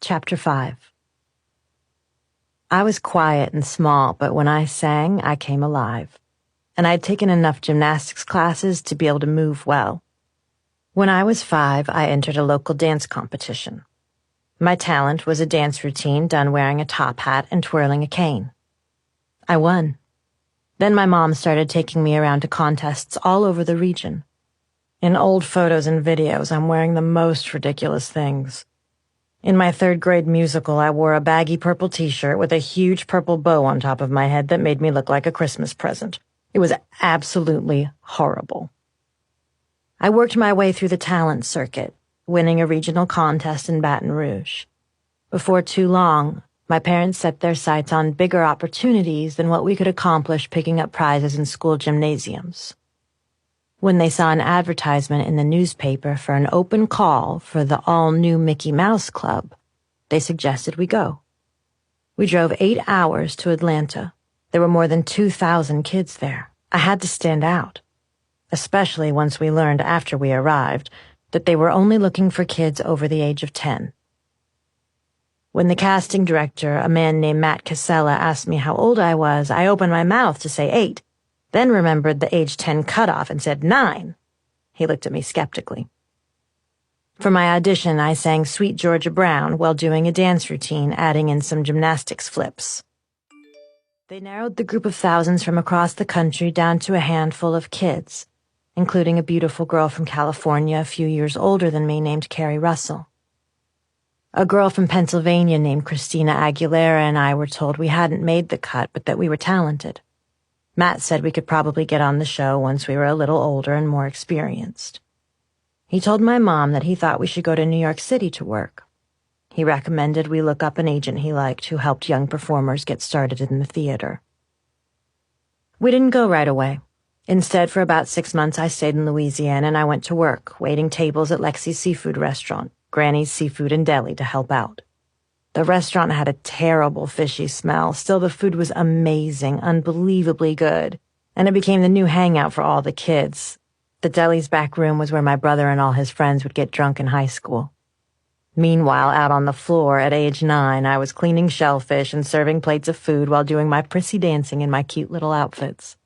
Chapter 5. I was quiet and small, but when I sang, I came alive. And I had taken enough gymnastics classes to be able to move well. When I was 5, I entered a local dance competition. My talent was a dance routine done wearing a top hat and twirling a cane. I won. Then my mom started taking me around to contests all over the region. In old photos and videos, I'm wearing the most ridiculous things. In my 3rd grade musical, I wore a baggy purple t-shirt with a huge purple bow on top of my head that made me look like a Christmas present. It was absolutely horrible. I worked my way through the talent circuit, winning a regional contest in Baton Rouge. Before too long, my parents set their sights on bigger opportunities than what we could accomplish picking up prizes in school gymnasiums. When they saw an advertisement in the newspaper for an open call for the all-new Mickey Mouse Club, they suggested we go. We drove 8 hours to Atlanta. There were more than 2,000 kids there. I had to stand out, especially once we learned after we arrived that they were only looking for kids over the age of 10. When the casting director, a man named Matt Casella, asked me how old I was, I opened my mouth to say 8. Then remembered the age 10 cutoff and said 9. He looked at me skeptically. For my audition, I sang Sweet Georgia Brown while doing a dance routine, adding in some gymnastics flips. They narrowed the group of thousands from across the country down to a handful of kids, including a beautiful girl from California a few years older than me named Carrie Russell. A girl from Pennsylvania named Christina Aguilera and I were told we hadn't made the cut, but that we were talented. Matt said we could probably get on the show once we were a little older and more experienced. He told my mom that he thought we should go to New York City to work. He recommended we look up an agent he liked who helped young performers get started in the theater. We didn't go right away. Instead, for about 6 months, I stayed in Louisiana and I went to work, waiting tables at Lexi's seafood restaurant, Granny's Seafood and Deli, to help out. The restaurant had a terrible fishy smell. Still, the food was amazing, unbelievably good, and it became the new hangout for all the kids. The deli's back room was where my brother and all his friends would get drunk in high school. Meanwhile, out on the floor at age 9, I was cleaning shellfish and serving plates of food while doing my prissy dancing in my cute little outfits.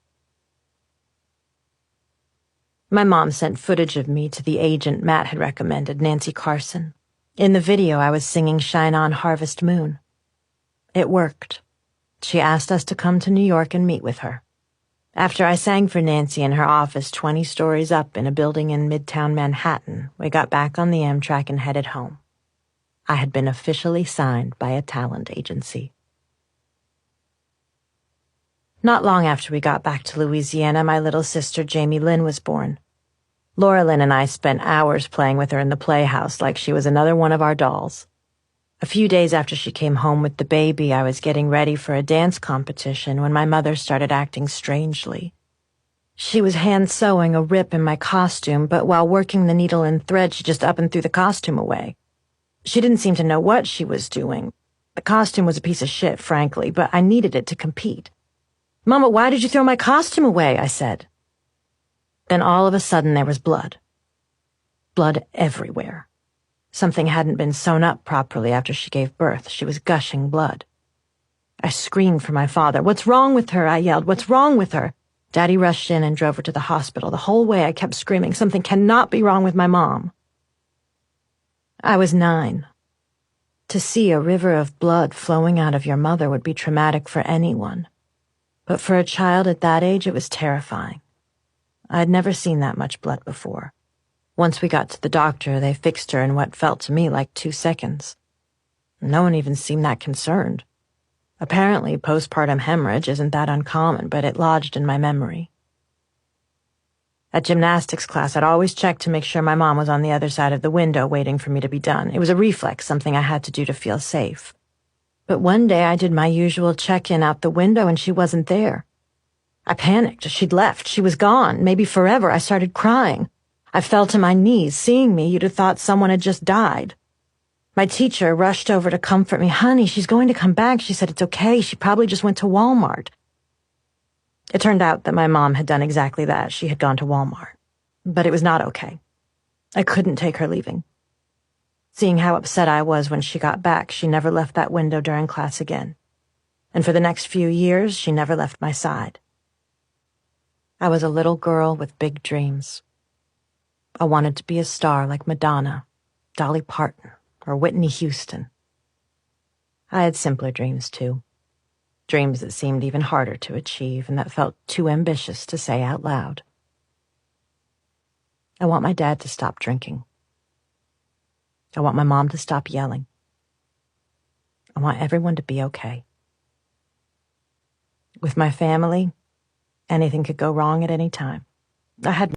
My mom sent footage of me to the agent Matt had recommended, Nancy Carson. In the video, I was singing Shine On Harvest Moon. It worked. She asked us to come to New York and meet with her. After I sang for Nancy in her office 20 stories up in a building in Midtown Manhattan, we got back on the Amtrak and headed home. I had been officially signed by a talent agency. Not long after we got back to Louisiana, my little sister Jamie Lynn was born. Laura Lynn and I spent hours playing with her in the playhouse like she was another one of our dolls. A few days after she came home with the baby, I was getting ready for a dance competition when my mother started acting strangely. She was hand-sewing a rip in my costume, but while working the needle and thread, she just up and threw the costume away. She didn't seem to know what she was doing. The costume was a piece of shit, frankly, but I needed it to compete. "Mama, why did you throw my costume away?" I said. Then all of a sudden there was blood. Blood everywhere. Something hadn't been sewn up properly after she gave birth. She was gushing blood. I screamed for my father. "What's wrong with her?" I yelled. "What's wrong with her?" Daddy rushed in and drove her to the hospital. The whole way I kept screaming, "Something cannot be wrong with my mom." I was 9. To see a river of blood flowing out of your mother would be traumatic for anyone. But for a child at that age, it was terrifying. I'd never seen that much blood before. Once we got to the doctor, they fixed her in what felt to me like 2 seconds. No one even seemed that concerned. Apparently, postpartum hemorrhage isn't that uncommon, but it lodged in my memory. At gymnastics class, I'd always check to make sure my mom was on the other side of the window waiting for me to be done. It was a reflex, something I had to do to feel safe. But one day I did my usual check-in out the window and she wasn't there. I panicked. She'd left. She was gone, maybe forever. I started crying. I fell to my knees. Seeing me, you'd have thought someone had just died. My teacher rushed over to comfort me. "Honey, she's going to come back." She said, "It's okay. She probably just went to Walmart." It turned out that my mom had done exactly that. She had gone to Walmart. But it was not okay. I couldn't take her leaving. Seeing how upset I was when she got back, she never left that window during class again. And for the next few years, she never left my side. I was a little girl with big dreams. I wanted to be a star like Madonna, Dolly Parton, or Whitney Houston. I had simpler dreams, too. Dreams that seemed even harder to achieve and that felt too ambitious to say out loud. I want my dad to stop drinking. I want my mom to stop yelling. I want everyone to be okay. With my family, anything could go wrong at any time. I had